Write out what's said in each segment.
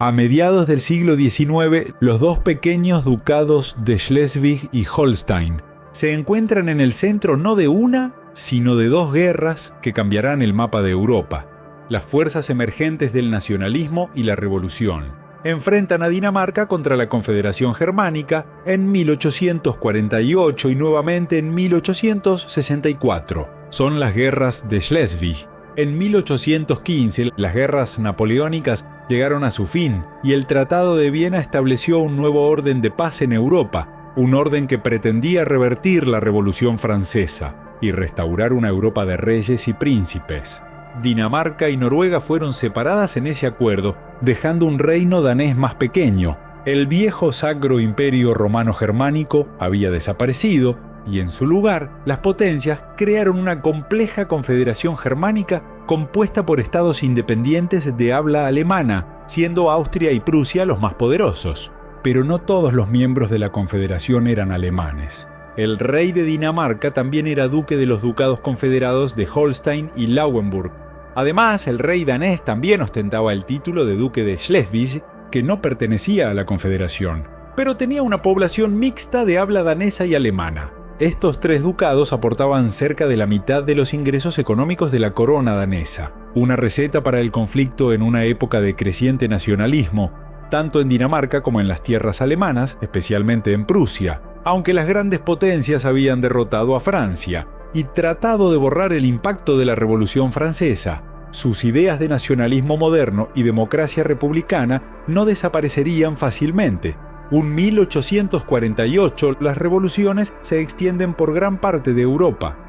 A mediados del siglo XIX, los dos pequeños ducados de Schleswig y Holstein se encuentran en el centro no de una, sino de dos guerras que cambiarán el mapa de Europa. Las fuerzas emergentes del nacionalismo y la revolución enfrentan a Dinamarca contra la Confederación Germánica en 1848 y nuevamente en 1864. Son las guerras de Schleswig. En 1815, las guerras napoleónicas llegaron a su fin y el Tratado de Viena estableció un nuevo orden de paz en Europa, un orden que pretendía revertir la Revolución Francesa y restaurar una Europa de reyes y príncipes. Dinamarca y Noruega fueron separadas en ese acuerdo, dejando un reino danés más pequeño. El viejo Sacro Imperio Romano-Germánico había desaparecido y en su lugar, las potencias crearon una compleja confederación germánica compuesta por estados independientes de habla alemana, siendo Austria y Prusia los más poderosos. Pero no todos los miembros de la confederación eran alemanes. El rey de Dinamarca también era duque de los ducados confederados de Holstein y Lauenburg. Además, el rey danés también ostentaba el título de duque de Schleswig, que no pertenecía a la confederación, pero tenía una población mixta de habla danesa y alemana. Estos tres ducados aportaban cerca de la mitad de los ingresos económicos de la corona danesa, una receta para el conflicto en una época de creciente nacionalismo, tanto en Dinamarca como en las tierras alemanas, especialmente en Prusia, aunque las grandes potencias habían derrotado a Francia y tratado de borrar el impacto de la Revolución Francesa. Sus ideas de nacionalismo moderno y democracia republicana no desaparecerían fácilmente. En 1848, las revoluciones se extienden por gran parte de Europa.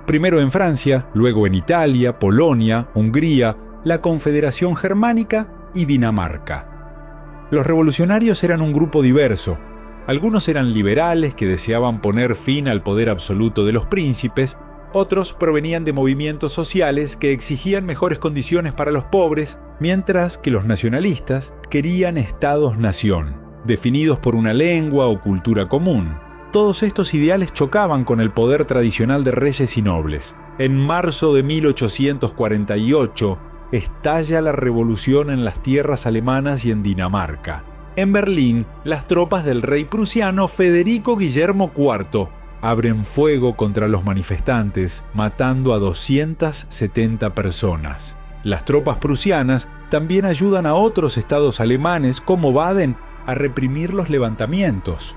Primero en Francia, luego en Italia, Polonia, Hungría, la Confederación Germánica y Dinamarca. Los revolucionarios eran un grupo diverso. Algunos eran liberales que deseaban poner fin al poder absoluto de los príncipes, otros provenían de movimientos sociales que exigían mejores condiciones para los pobres, mientras que los nacionalistas querían estados-nación, definidos por una lengua o cultura común. Todos estos ideales chocaban con el poder tradicional de reyes y nobles. En marzo de 1848 estalla la revolución en las tierras alemanas y en Dinamarca. En Berlín, las tropas del rey prusiano Federico Guillermo IV abren fuego contra los manifestantes, matando a 270 personas. Las tropas prusianas también ayudan a otros estados alemanes como Baden a reprimir los levantamientos.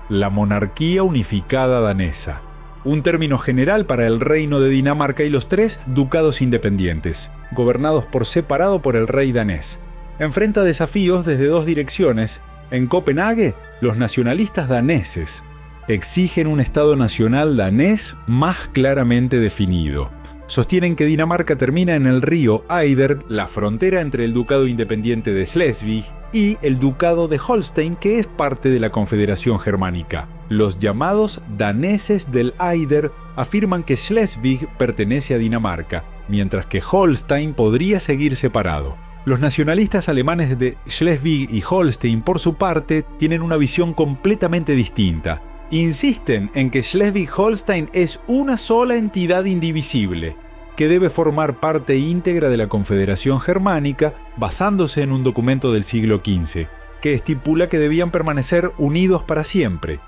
La monarquía unificada danesa, un término general para el reino de Dinamarca y los tres ducados independientes, gobernados por separado por el rey danés. Enfrenta desafíos desde dos direcciones. En Copenhague, los nacionalistas daneses exigen un Estado nacional danés más claramente definido. Sostienen que Dinamarca termina en el río Eider, la frontera entre el Ducado Independiente de Schleswig y el Ducado de Holstein, que es parte de la Confederación Germánica. Los llamados daneses del Eider afirman que Schleswig pertenece a Dinamarca, mientras que Holstein podría seguir separado. Los nacionalistas alemanes de Schleswig y Holstein, por su parte, tienen una visión completamente distinta. Insisten en que Schleswig-Holstein es una sola entidad indivisible, que debe formar parte íntegra de la Confederación Germánica, basándose en un documento del siglo XV, que estipula que debían permanecer unidos para siempre.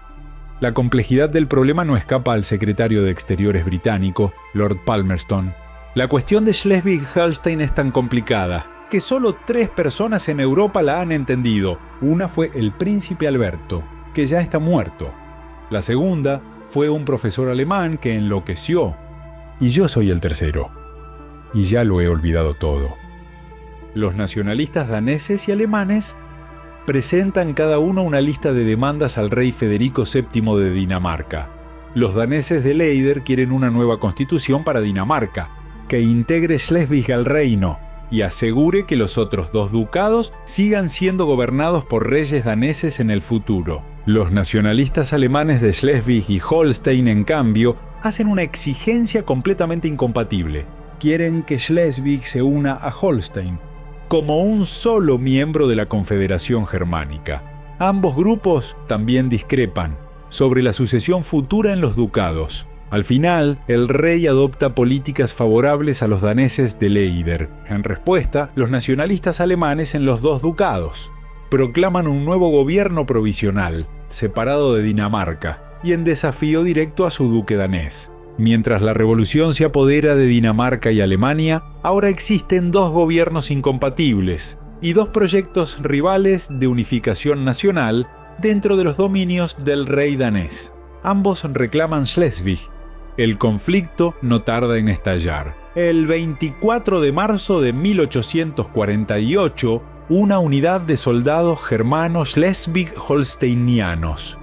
La complejidad del problema no escapa al secretario de Exteriores británico, Lord Palmerston. La cuestión de Schleswig-Holstein es tan complicada que solo 3 personas en Europa la han entendido. Una fue el príncipe Alberto, que ya está muerto. La segunda fue un profesor alemán que enloqueció. Y yo soy el tercero. Y ya lo he olvidado todo. Los nacionalistas daneses y alemanes presentan cada uno una lista de demandas al rey Federico VII de Dinamarca. Los daneses de Eider quieren una nueva constitución para Dinamarca, que integre Schleswig al reino y asegure que los otros 2 ducados sigan siendo gobernados por reyes daneses en el futuro. Los nacionalistas alemanes de Schleswig y Holstein, en cambio, hacen una exigencia completamente incompatible. Quieren que Schleswig se una a Holstein como un solo miembro de la Confederación Germánica. Ambos grupos también discrepan sobre la sucesión futura en los ducados. Al final, el rey adopta políticas favorables a los daneses de Leider. En respuesta, los nacionalistas alemanes en los dos ducados proclaman un nuevo gobierno provisional, separado de Dinamarca, y en desafío directo a su duque danés. Mientras la revolución se apodera de Dinamarca y Alemania, ahora existen dos gobiernos incompatibles y dos proyectos rivales de unificación nacional dentro de los dominios del rey danés. Ambos reclaman Schleswig. El conflicto no tarda en estallar. El 24 de marzo de 1848, una unidad de soldados germanos schleswig-holsteinianos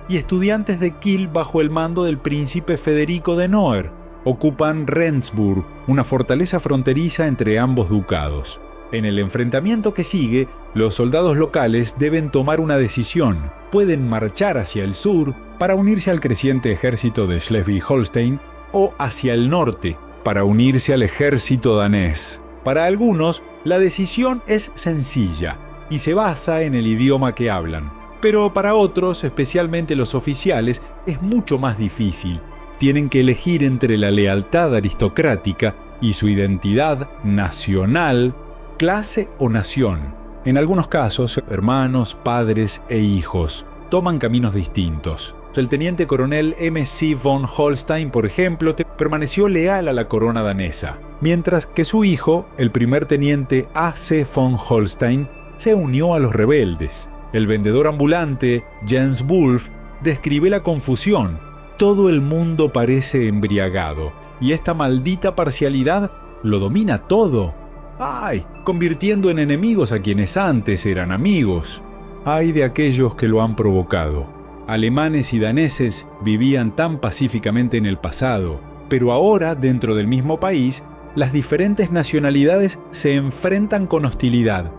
y estudiantes de Kiel bajo el mando del príncipe Federico de Noer ocupan Rendsburg, una fortaleza fronteriza entre ambos ducados. En el enfrentamiento que sigue, los soldados locales deben tomar una decisión. Pueden marchar hacia el sur para unirse al creciente ejército de Schleswig-Holstein o hacia el norte para unirse al ejército danés. Para algunos, la decisión es sencilla y se basa en el idioma que hablan. Pero para otros, especialmente los oficiales, es mucho más difícil. Tienen que elegir entre la lealtad aristocrática y su identidad nacional, clase o nación. En algunos casos, hermanos, padres e hijos toman caminos distintos. El teniente coronel M.C. von Holstein, por ejemplo, permaneció leal a la corona danesa, mientras que su hijo, el primer teniente A.C. von Holstein, se unió a los rebeldes. El vendedor ambulante, Jens Wolf, describe la confusión. Todo el mundo parece embriagado, y esta maldita parcialidad lo domina todo. ¡Ay!, convirtiendo en enemigos a quienes antes eran amigos. ¡Ay de aquellos que lo han provocado! Alemanes y daneses vivían tan pacíficamente en el pasado, pero ahora, dentro del mismo país, las diferentes nacionalidades se enfrentan con hostilidad.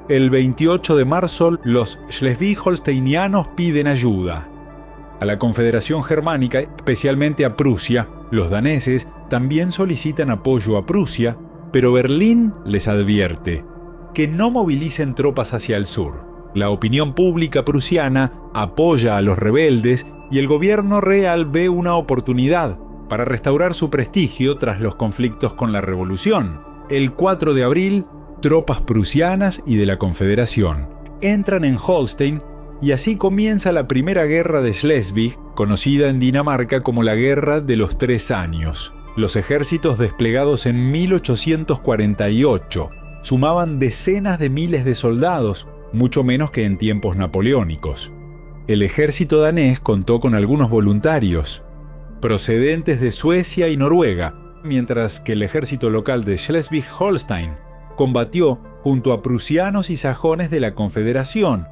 El 28 de marzo, los schleswig-holsteinianos piden ayuda a la Confederación Germánica, especialmente a Prusia. Los daneses también solicitan apoyo a Prusia, pero Berlín les advierte que no movilicen tropas hacia el sur. La opinión pública prusiana apoya a los rebeldes y el gobierno real ve una oportunidad para restaurar su prestigio tras los conflictos con la revolución. El 4 de abril, tropas prusianas y de la Confederación entran en Holstein y así comienza la Primera Guerra de Schleswig, conocida en Dinamarca como la Guerra de los 3 años. Los ejércitos desplegados en 1848 sumaban decenas de miles de soldados, mucho menos que en tiempos napoleónicos. El ejército danés contó con algunos voluntarios, procedentes de Suecia y Noruega, mientras que el ejército local de Schleswig-Holstein combatió junto a prusianos y sajones de la Confederación.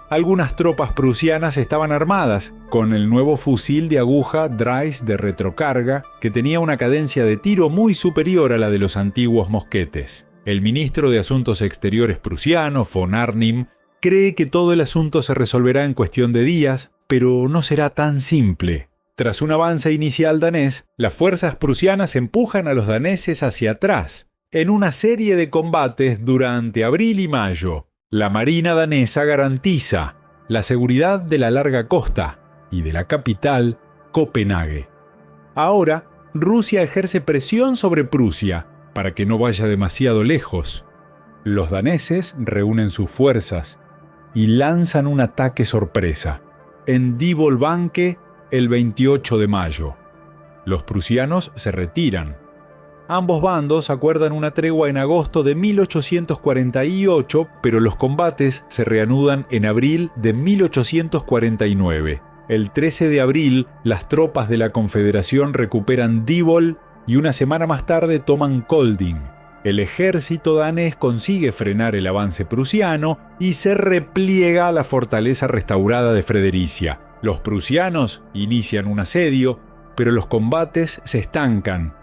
Algunas tropas prusianas estaban armadas con el nuevo fusil de aguja Drais de retrocarga, que tenía una cadencia de tiro muy superior a la de los antiguos mosquetes. El ministro de Asuntos Exteriores prusiano, von Arnim, cree que todo el asunto se resolverá en cuestión de días, pero no será tan simple. Tras un avance inicial danés, las fuerzas prusianas empujan a los daneses hacia atrás. En una serie de combates durante abril y mayo, la marina danesa garantiza la seguridad de la larga costa y de la capital, Copenhague. Ahora, Rusia ejerce presión sobre Prusia para que no vaya demasiado lejos. Los daneses reúnen sus fuerzas y lanzan un ataque sorpresa en Dibolbanke el 28 de mayo. Los prusianos se retiran. Ambos bandos acuerdan una tregua en agosto de 1848, pero los combates se reanudan en abril de 1849. El 13 de abril, las tropas de la Confederación recuperan Diebol y una semana más tarde toman Kolding. El ejército danés consigue frenar el avance prusiano y se repliega a la fortaleza restaurada de Fredericia. Los prusianos inician un asedio, pero los combates se estancan.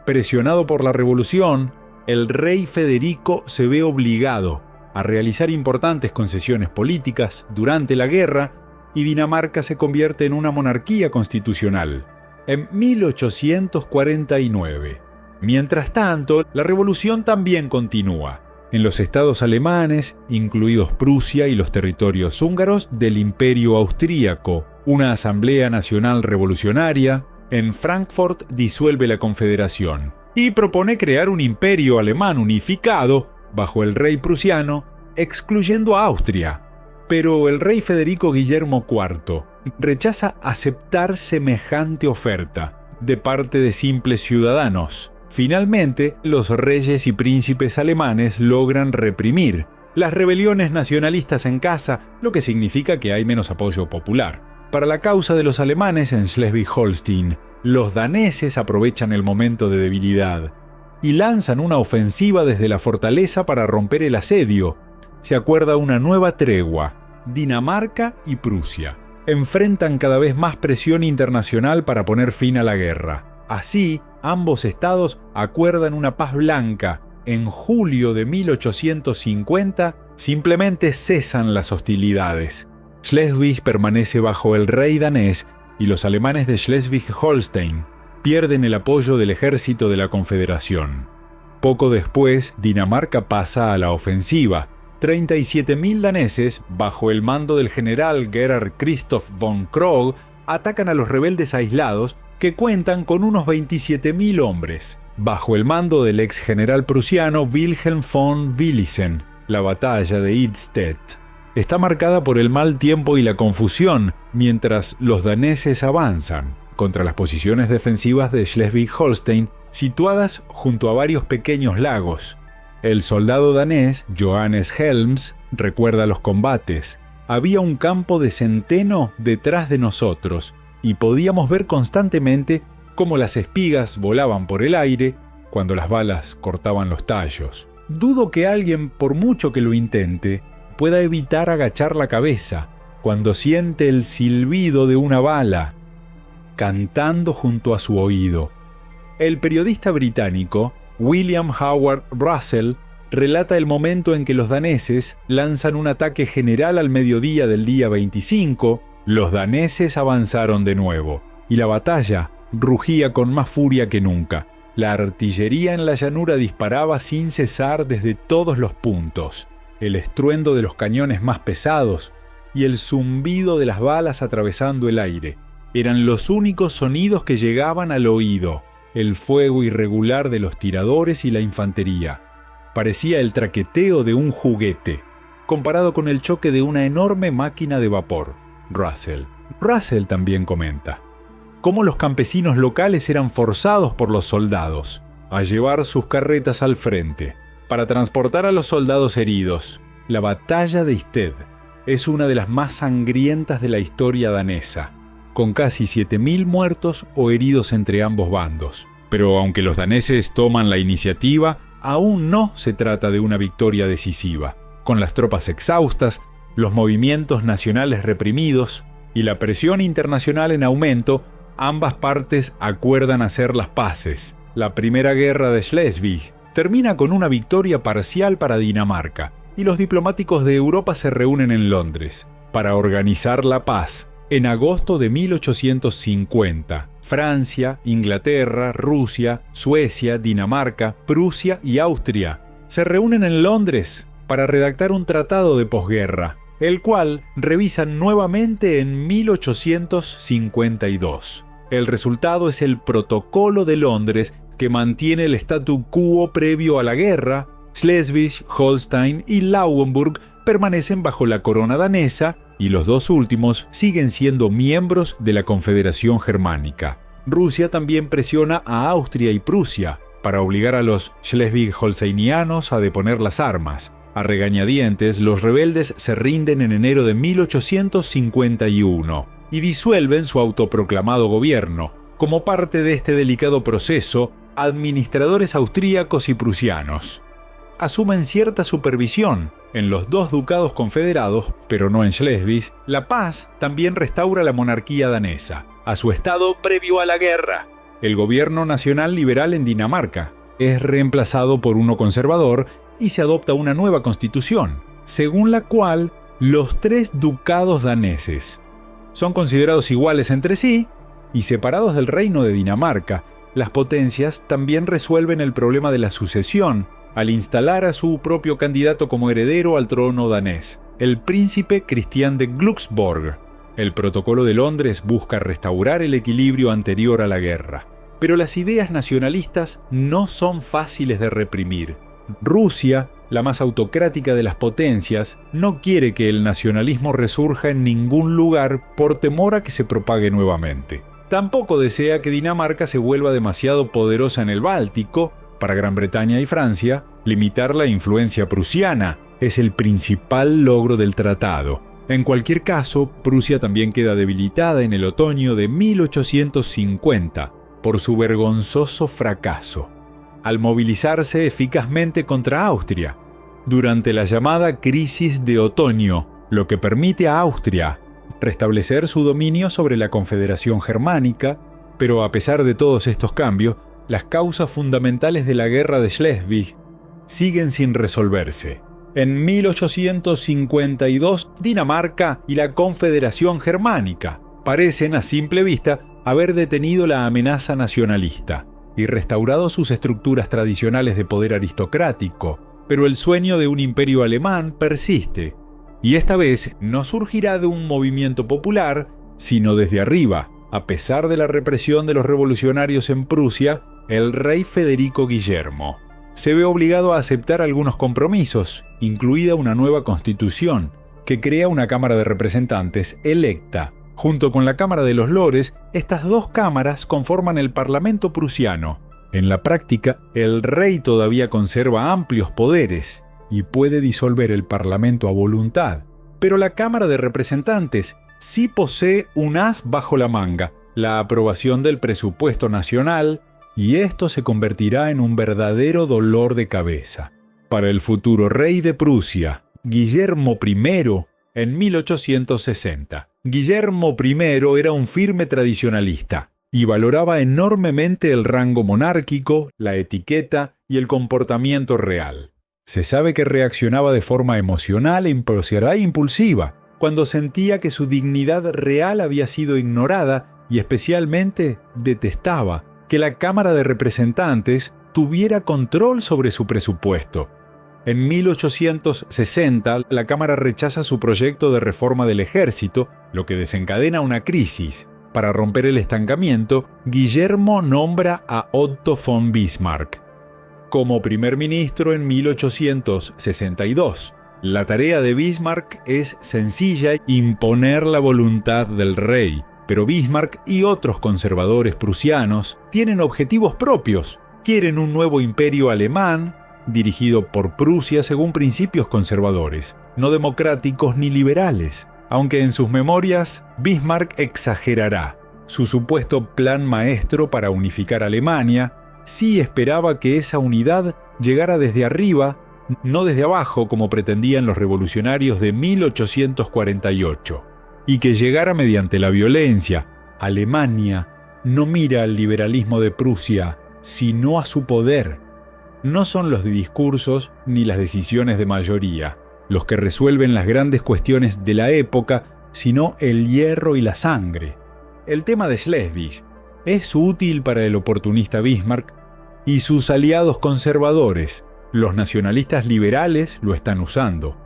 Presionado por la revolución, el rey Federico se ve obligado a realizar importantes concesiones políticas durante la guerra y Dinamarca se convierte en una monarquía constitucional. En 1849. Mientras tanto, la revolución también continúa. En los estados alemanes, incluidos Prusia y los territorios húngaros del Imperio Austríaco, una Asamblea Nacional Revolucionaria, En Frankfurt disuelve la Confederación y propone crear un imperio alemán unificado bajo el rey prusiano, excluyendo a Austria. Pero el rey Federico Guillermo IV rechaza aceptar semejante oferta de parte de simples ciudadanos. Finalmente, los reyes y príncipes alemanes logran reprimir las rebeliones nacionalistas en casa, lo que significa que hay menos apoyo popular. Para la causa de los alemanes en Schleswig-Holstein, los daneses aprovechan el momento de debilidad y lanzan una ofensiva desde la fortaleza para romper el asedio. Se acuerda una nueva tregua. Dinamarca y Prusia enfrentan cada vez más presión internacional para poner fin a la guerra. Así, ambos estados acuerdan una paz blanca. En julio de 1850, simplemente cesan las hostilidades. Schleswig permanece bajo el rey danés y los alemanes de Schleswig-Holstein pierden el apoyo del ejército de la Confederación. Poco después, Dinamarca pasa a la ofensiva. 37.000 daneses, bajo el mando del general Gerhard Christoph von Krogh, atacan a los rebeldes aislados que cuentan con unos 27.000 hombres, bajo el mando del ex general prusiano Wilhelm von Willisen. La batalla de Idstedt está marcada por el mal tiempo y la confusión, mientras los daneses avanzan contra las posiciones defensivas de Schleswig-Holstein, situadas junto a varios pequeños lagos. El soldado danés Johannes Helms recuerda los combates. Había un campo de centeno detrás de nosotros y podíamos ver constantemente cómo las espigas volaban por el aire cuando las balas cortaban los tallos. Dudo que alguien, por mucho que lo intente, pueda evitar agachar la cabeza cuando siente el silbido de una bala cantando junto a su oído. El periodista británico William Howard Russell relata el momento en que los daneses lanzan un ataque general al mediodía del día 25. Los daneses avanzaron de nuevo y la batalla rugía con más furia que nunca. La artillería en la llanura disparaba sin cesar desde todos los puntos. El estruendo de los cañones más pesados y el zumbido de las balas atravesando el aire eran los únicos sonidos que llegaban al oído. El fuego irregular de los tiradores y la infantería parecía el traqueteo de un juguete, comparado con el choque de una enorme máquina de vapor. Russell también comenta cómo los campesinos locales eran forzados por los soldados a llevar sus carretas al frente para transportar a los soldados heridos. La batalla de Isted es una de las más sangrientas de la historia danesa, con casi 7.000 muertos o heridos entre ambos bandos. Pero aunque los daneses toman la iniciativa, aún no se trata de una victoria decisiva. Con las tropas exhaustas, los movimientos nacionales reprimidos y la presión internacional en aumento, ambas partes acuerdan hacer las paces. La primera guerra de Schleswig termina con una victoria parcial para Dinamarca, y los diplomáticos de Europa se reúnen en Londres para organizar la paz. En agosto de 1850, Francia, Inglaterra, Rusia, Suecia, Dinamarca, Prusia y Austria se reúnen en Londres para redactar un tratado de posguerra, el cual revisan nuevamente en 1852. El resultado es el Protocolo de Londres, que mantiene el statu quo previo a la guerra. Schleswig, Holstein y Lauenburg permanecen bajo la corona danesa y los dos últimos siguen siendo miembros de la Confederación Germánica. Rusia también presiona a Austria y Prusia para obligar a los Schleswig-Holsteinianos a deponer las armas. A regañadientes, los rebeldes se rinden en enero de 1851 y disuelven su autoproclamado gobierno. Como parte de este delicado proceso, administradores austríacos y prusianos asumen cierta supervisión en los dos ducados confederados, pero no en Schleswig. La paz también restaura la monarquía danesa a su estado previo a la guerra. El gobierno nacional liberal en Dinamarca es reemplazado por uno conservador y se adopta una nueva constitución, según la cual los tres ducados daneses son considerados iguales entre sí y separados del reino de Dinamarca. Las potencias también resuelven el problema de la sucesión al instalar a su propio candidato como heredero al trono danés, el príncipe Christian de Glücksborg. El Protocolo de Londres busca restaurar el equilibrio anterior a la guerra. Pero las ideas nacionalistas no son fáciles de reprimir. Rusia, la más autocrática de las potencias, no quiere que el nacionalismo resurja en ningún lugar por temor a que se propague nuevamente. Tampoco desea que Dinamarca se vuelva demasiado poderosa en el Báltico. Para Gran Bretaña y Francia, limitar la influencia prusiana es el principal logro del tratado. En cualquier caso, Prusia también queda debilitada en el otoño de 1850 por su vergonzoso fracaso al movilizarse eficazmente contra Austria durante la llamada Crisis de Otoño, lo que permite a Austria restablecer su dominio sobre la Confederación Germánica, pero a pesar de todos estos cambios, las causas fundamentales de la Guerra de Schleswig siguen sin resolverse. En 1852, Dinamarca y la Confederación Germánica parecen, a simple vista, haber detenido la amenaza nacionalista y restaurado sus estructuras tradicionales de poder aristocrático, pero el sueño de un imperio alemán persiste, y esta vez no surgirá de un movimiento popular, sino desde arriba. A pesar de la represión de los revolucionarios en Prusia, el rey Federico Guillermo se ve obligado a aceptar algunos compromisos, incluida una nueva constitución, que crea una Cámara de Representantes electa. Junto con la Cámara de los Lores, estas dos cámaras conforman el Parlamento prusiano. En la práctica, el rey todavía conserva amplios poderes y puede disolver el Parlamento a voluntad. Pero la Cámara de Representantes sí posee un as bajo la manga, la aprobación del presupuesto nacional, y esto se convertirá en un verdadero dolor de cabeza para el futuro rey de Prusia, Guillermo I, en 1860. Guillermo I era un firme tradicionalista y valoraba enormemente el rango monárquico, la etiqueta y el comportamiento real. Se sabe que reaccionaba de forma emocional e impulsiva cuando sentía que su dignidad real había sido ignorada y especialmente detestaba que la Cámara de Representantes tuviera control sobre su presupuesto. En 1860, la Cámara rechaza su proyecto de reforma del ejército, lo que desencadena una crisis. Para romper el estancamiento, Guillermo nombra a Otto von Bismarck como primer ministro en 1862. La tarea de Bismarck es sencilla: imponer la voluntad del rey. Pero Bismarck y otros conservadores prusianos tienen objetivos propios. Quieren un nuevo imperio alemán, dirigido por Prusia según principios conservadores, no democráticos ni liberales, aunque en sus memorias Bismarck exagerará. Su supuesto plan maestro para unificar Alemania sí esperaba que esa unidad llegara desde arriba, no desde abajo como pretendían los revolucionarios de 1848, y que llegara mediante la violencia. Alemania no mira al liberalismo de Prusia, sino a su poder. No son los discursos ni las decisiones de mayoría los que resuelven las grandes cuestiones de la época, sino el hierro y la sangre. El tema de Schleswig es útil para el oportunista Bismarck y sus aliados conservadores. Los nacionalistas liberales lo están usando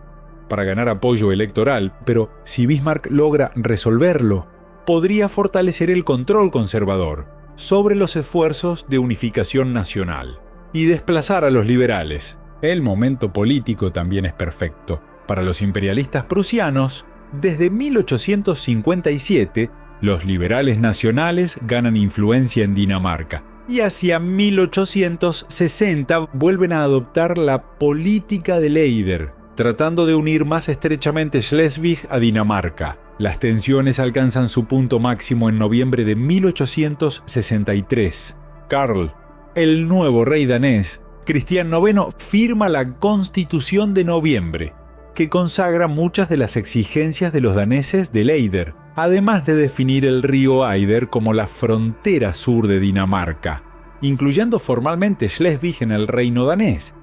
para ganar apoyo electoral, pero si Bismarck logra resolverlo, podría fortalecer el control conservador sobre los esfuerzos de unificación nacional y desplazar a los liberales. El momento político también es perfecto. Para los imperialistas prusianos, desde 1857, los liberales nacionales ganan influencia en Dinamarca, y hacia 1860 vuelven a adoptar la política de Leider, tratando de unir más estrechamente Schleswig a Dinamarca. Las tensiones alcanzan su punto máximo en noviembre de 1863. Karl, el nuevo rey danés, Cristián IX, firma la Constitución de Noviembre, que consagra muchas de las exigencias de los daneses de Leider, además de definir el río Eider como la frontera sur de Dinamarca, incluyendo formalmente Schleswig en el reino danés.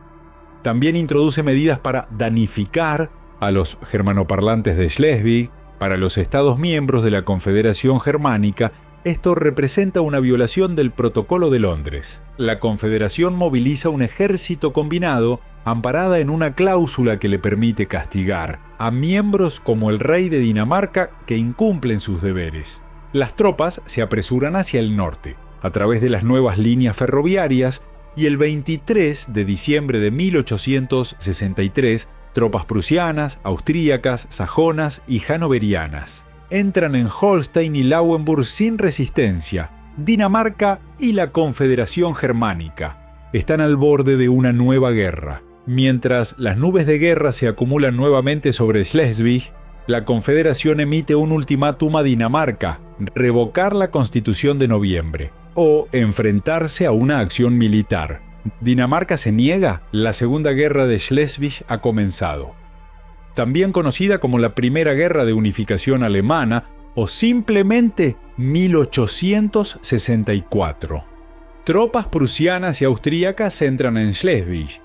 También introduce medidas para danificar a los germanoparlantes de Schleswig. Para los Estados miembros de la Confederación Germánica, esto representa una violación del Protocolo de Londres. La Confederación moviliza un ejército combinado amparada en una cláusula que le permite castigar a miembros como el rey de Dinamarca que incumplen sus deberes. Las tropas se apresuran hacia el norte, a través de las nuevas líneas ferroviarias, y el 23 de diciembre de 1863, tropas prusianas, austríacas, sajonas y hannoverianas entran en Holstein y Lauenburg sin resistencia. Dinamarca y la Confederación Germánica están al borde de una nueva guerra. Mientras las nubes de guerra se acumulan nuevamente sobre Schleswig, la Confederación emite un ultimátum a Dinamarca: revocar la Constitución de noviembre o enfrentarse a una acción militar. Dinamarca se niega. La Segunda Guerra de Schleswig ha comenzado. También conocida como la Primera Guerra de Unificación Alemana o simplemente 1864. Tropas prusianas y austríacas entran en Schleswig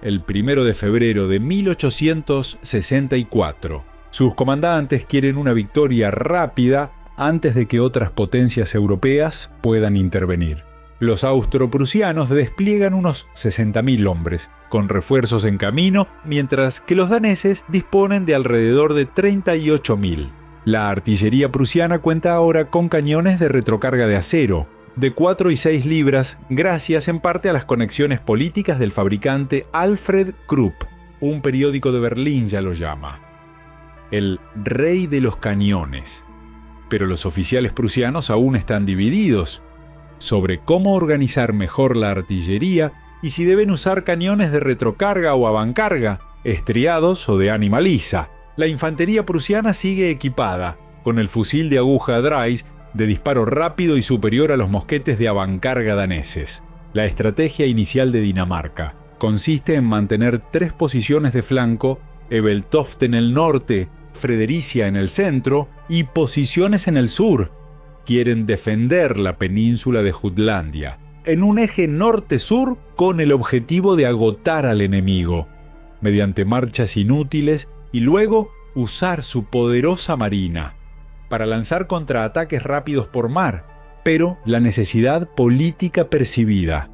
el 1 de febrero de 1864. Sus comandantes quieren una victoria rápida antes de que otras potencias europeas puedan intervenir. Los austroprusianos despliegan unos 60.000 hombres, con refuerzos en camino, mientras que los daneses disponen de alrededor de 38.000. La artillería prusiana cuenta ahora con cañones de retrocarga de acero, de 4 y 6 libras, gracias en parte a las conexiones políticas del fabricante Alfred Krupp. Un periódico de Berlín ya lo llama el rey de los cañones. Pero los oficiales prusianos aún están divididos sobre cómo organizar mejor la artillería y si deben usar cañones de retrocarga o avancarga, estriados o de ánima lisa. La infantería prusiana sigue equipada con el fusil de aguja Drais, de disparo rápido y superior a los mosquetes de avancarga daneses. La estrategia inicial de Dinamarca consiste en mantener 3 posiciones de flanco: Ebeltoft en el norte, Fredericia en el centro y posiciones en el sur. Quieren defender la península de Jutlandia en un eje norte-sur con el objetivo de agotar al enemigo mediante marchas inútiles y luego usar su poderosa marina para lanzar contraataques rápidos por mar. Pero la necesidad política percibida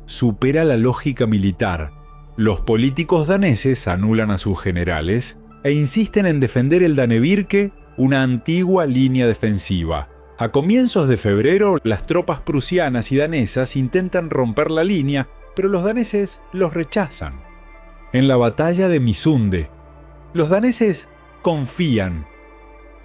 supera la lógica militar. Los políticos daneses anulan a sus generales e insisten en defender el Danevirke, una antigua línea defensiva. A comienzos de febrero, las tropas prusianas y danesas intentan romper la línea, pero los daneses los rechazan. En la batalla de Misunde, los daneses confían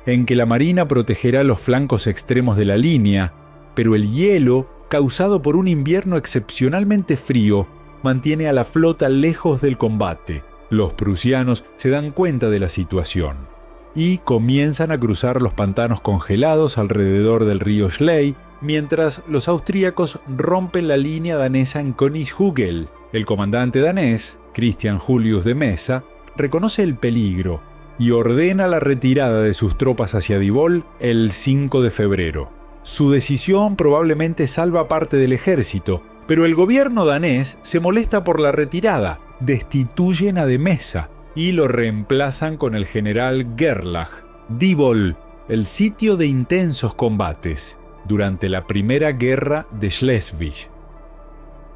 en que la marina protegerá los flancos extremos de la línea, pero el hielo, causado por un invierno excepcionalmente frío, mantiene a la flota lejos del combate. Los prusianos se dan cuenta de la situación y comienzan a cruzar los pantanos congelados alrededor del río Schlei, mientras los austríacos rompen la línea danesa en Königshügel. El comandante danés, Christian Julius de Mesa, reconoce el peligro y ordena la retirada de sus tropas hacia Divoll el 5 de febrero. Su decisión probablemente salva parte del ejército, pero el gobierno danés se molesta por la retirada, destituyen a de Mesa y lo reemplazan con el general Gerlach. Divoll, el sitio de intensos combates durante la Primera Guerra de Schleswig,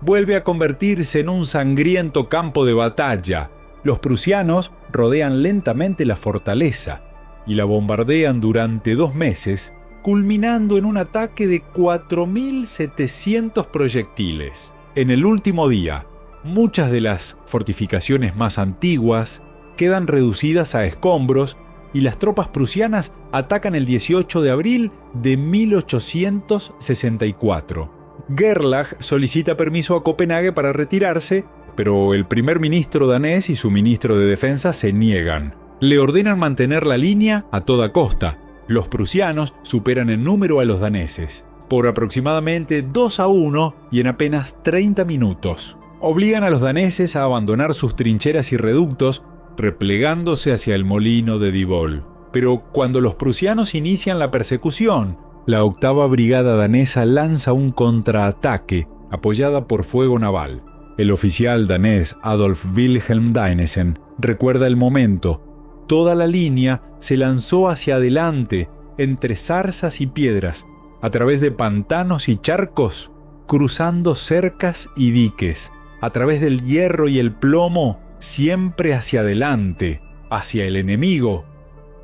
vuelve a convertirse en un sangriento campo de batalla. Los prusianos rodean lentamente la fortaleza y la bombardean durante 2 meses, culminando en un ataque de 4.700 proyectiles. En el último día, muchas de las fortificaciones más antiguas quedan reducidas a escombros y las tropas prusianas atacan el 18 de abril de 1864. Gerlach solicita permiso a Copenhague para retirarse, pero el primer ministro danés y su ministro de defensa se niegan. Le ordenan mantener la línea a toda costa. Los prusianos superan en número a los daneses por aproximadamente 2-1 y en apenas 30 minutos. Obligan a los daneses a abandonar sus trincheras y reductos, replegándose hacia el molino de Divoll. Pero cuando los prusianos inician la persecución, la 8ª Brigada danesa lanza un contraataque apoyada por fuego naval. El oficial danés Adolf Wilhelm Dinesen recuerda el momento. Toda la línea se lanzó hacia adelante, entre zarzas y piedras, a través de pantanos y charcos, cruzando cercas y diques, a través del hierro y el plomo, siempre hacia adelante, hacia el enemigo.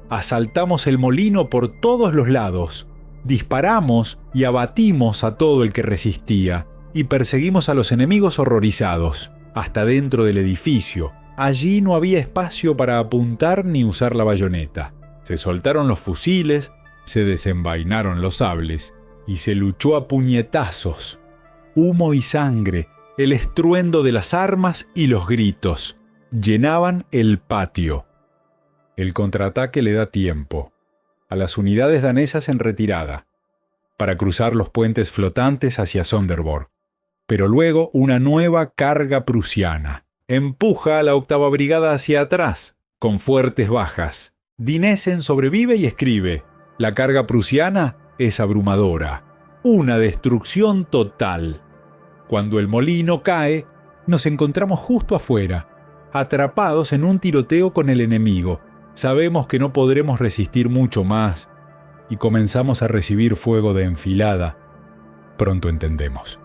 Asaltamos el molino por todos los lados, disparamos y abatimos a todo el que resistía, y perseguimos a los enemigos horrorizados, hasta dentro del edificio. Allí no había espacio para apuntar ni usar la bayoneta. Se soltaron los fusiles, se desenvainaron los sables, y se luchó a puñetazos. Humo y sangre, el estruendo de las armas y los gritos llenaban el patio. El contraataque le da tiempo a las unidades danesas en retirada para cruzar los puentes flotantes hacia Sonderborg. Pero luego una nueva carga prusiana empuja a la 8ª Brigada hacia atrás, con fuertes bajas. Dinesen sobrevive y escribe: la carga prusiana es abrumadora, una destrucción total. Cuando el molino cae, nos encontramos justo afuera, atrapados en un tiroteo con el enemigo. Sabemos que no podremos resistir mucho más y comenzamos a recibir fuego de enfilada. Pronto entendemos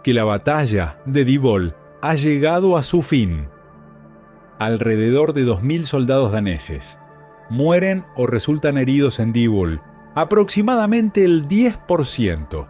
que la batalla de Diboll ha llegado a su fin. Alrededor de 2.000 soldados daneses mueren o resultan heridos en Diboll, aproximadamente el 10%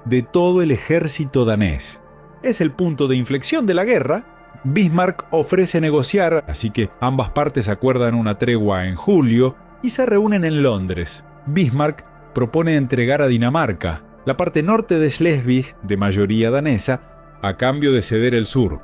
de todo el ejército danés. Es el punto de inflexión de la guerra. Bismarck ofrece negociar, así que ambas partes acuerdan una tregua en julio y se reúnen en Londres. Bismarck propone entregar a Dinamarca la parte norte de Schleswig, de mayoría danesa, a cambio de ceder el sur.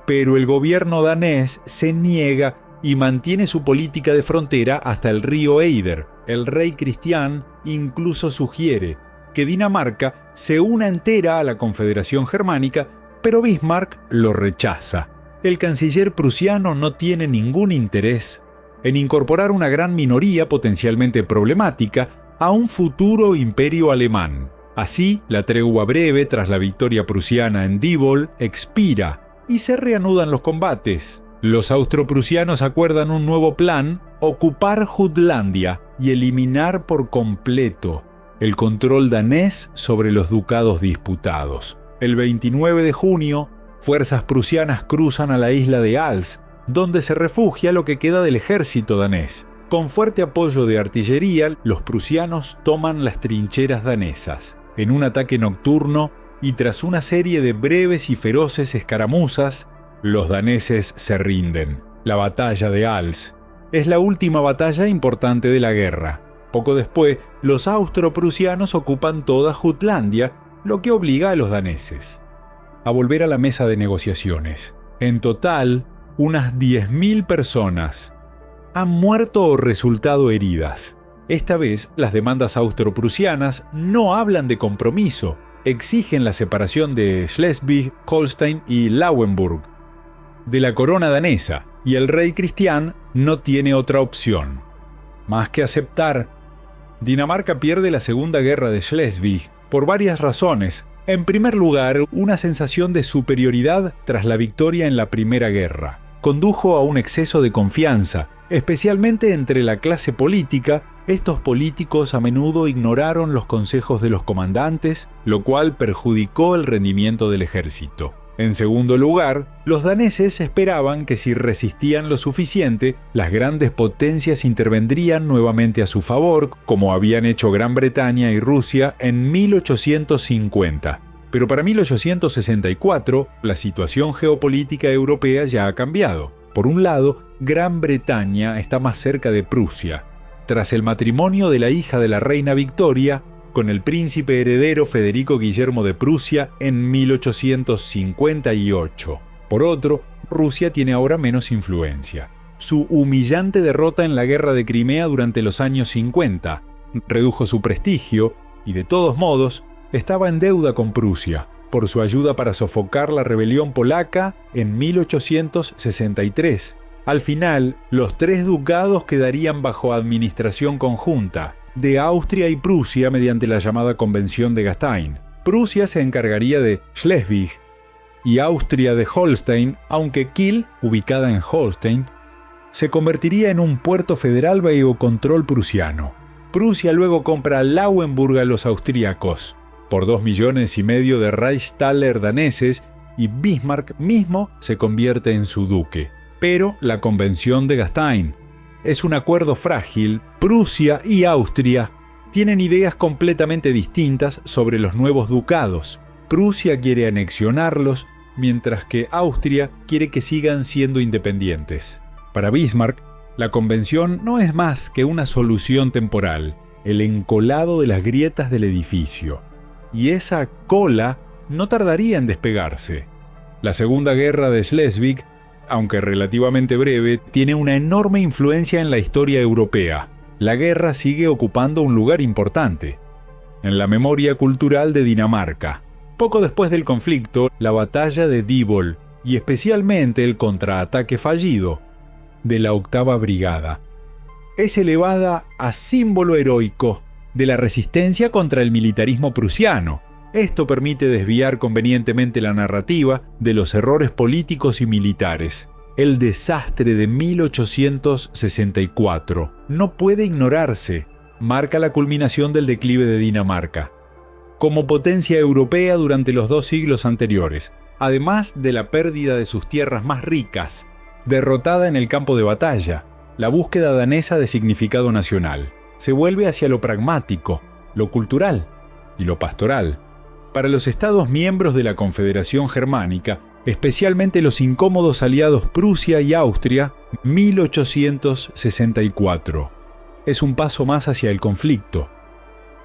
Pero el gobierno danés se niega y mantiene su política de frontera hasta el río Eider. El rey Cristián incluso sugiere que Dinamarca se una entera a la Confederación Germánica, pero Bismarck lo rechaza. El canciller prusiano no tiene ningún interés en incorporar una gran minoría potencialmente problemática a un futuro imperio alemán. Así, la tregua breve tras la victoria prusiana en Diboll expira y se reanudan los combates. Los austroprusianos acuerdan un nuevo plan: ocupar Jutlandia y eliminar por completo el control danés sobre los ducados disputados. El 29 de junio, fuerzas prusianas cruzan a la isla de Als, donde se refugia lo que queda del ejército danés. Con fuerte apoyo de artillería, los prusianos toman las trincheras danesas. En un ataque nocturno y tras una serie de breves y feroces escaramuzas, los daneses se rinden. La batalla de Als es la última batalla importante de la guerra. Poco después, los austroprusianos ocupan toda Jutlandia, lo que obliga a los daneses a volver a la mesa de negociaciones. En total, unas 10.000 personas han muerto o resultado heridas. Esta vez, las demandas austroprusianas no hablan de compromiso, exigen la separación de Schleswig, Holstein y Lauenburg de la corona danesa, y el rey Cristián no tiene otra opción más que aceptar. Dinamarca pierde la Segunda Guerra de Schleswig por varias razones. En primer lugar, una sensación de superioridad tras la victoria en la Primera Guerra condujo a un exceso de confianza, especialmente entre la clase política. Estos políticos a menudo ignoraron los consejos de los comandantes, lo cual perjudicó el rendimiento del ejército. En segundo lugar, los daneses esperaban que si resistían lo suficiente, las grandes potencias intervendrían nuevamente a su favor, como habían hecho Gran Bretaña y Rusia en 1850. Pero para 1864, la situación geopolítica europea ya ha cambiado. Por un lado, Gran Bretaña está más cerca de Prusia, tras el matrimonio de la hija de la reina Victoria con el príncipe heredero Federico Guillermo de Prusia en 1858. Por otro, Rusia tiene ahora menos influencia. Su humillante derrota en la guerra de Crimea durante los años 50 redujo su prestigio y, de todos modos, estaba en deuda con Prusia por su ayuda para sofocar la rebelión polaca en 1863. Al final, los tres ducados quedarían bajo administración conjunta de Austria y Prusia mediante la llamada Convención de Gastein. Prusia se encargaría de Schleswig y Austria de Holstein, aunque Kiel, ubicada en Holstein, se convertiría en un puerto federal bajo control prusiano. Prusia luego compra Lauenburg a los austríacos por 2,5 millones de Reichstaler daneses y Bismarck mismo se convierte en su duque. Pero la Convención de Gastein es un acuerdo frágil. Prusia y Austria tienen ideas completamente distintas sobre los nuevos ducados. Prusia quiere anexionarlos, mientras que Austria quiere que sigan siendo independientes. Para Bismarck, la convención no es más que una solución temporal, el encolado de las grietas del edificio. Y esa cola no tardaría en despegarse. La Segunda Guerra de Schleswig, aunque relativamente breve, tiene una enorme influencia en la historia europea. La guerra sigue ocupando un lugar importante en la memoria cultural de Dinamarca. Poco después del conflicto, la batalla de Diboll y especialmente el contraataque fallido de la 8ª Brigada es elevada a símbolo heroico de la resistencia contra el militarismo prusiano. Esto permite desviar convenientemente la narrativa de los errores políticos y militares. El desastre de 1864 no puede ignorarse. Marca la culminación del declive de Dinamarca como potencia europea durante los 2 siglos anteriores, además de la pérdida de sus tierras más ricas, derrotada en el campo de batalla. La búsqueda danesa de significado nacional se vuelve hacia lo pragmático, lo cultural y lo pastoral. Para los Estados miembros de la Confederación Germánica, especialmente los incómodos aliados Prusia y Austria, 1864 es un paso más hacia el conflicto.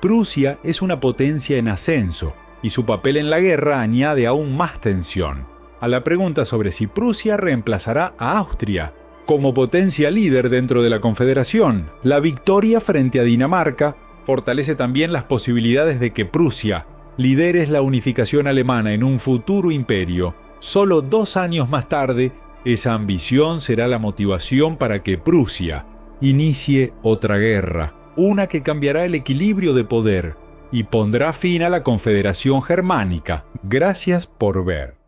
Prusia es una potencia en ascenso y su papel en la guerra añade aún más tensión. A la pregunta sobre si Prusia reemplazará a Austria como potencia líder dentro de la Confederación, la victoria frente a Dinamarca fortalece también las posibilidades de que Prusia lidere la unificación alemana en un futuro imperio. Solo 2 años más tarde, esa ambición será la motivación para que Prusia inicie otra guerra, una que cambiará el equilibrio de poder y pondrá fin a la Confederación Germánica. Gracias por ver.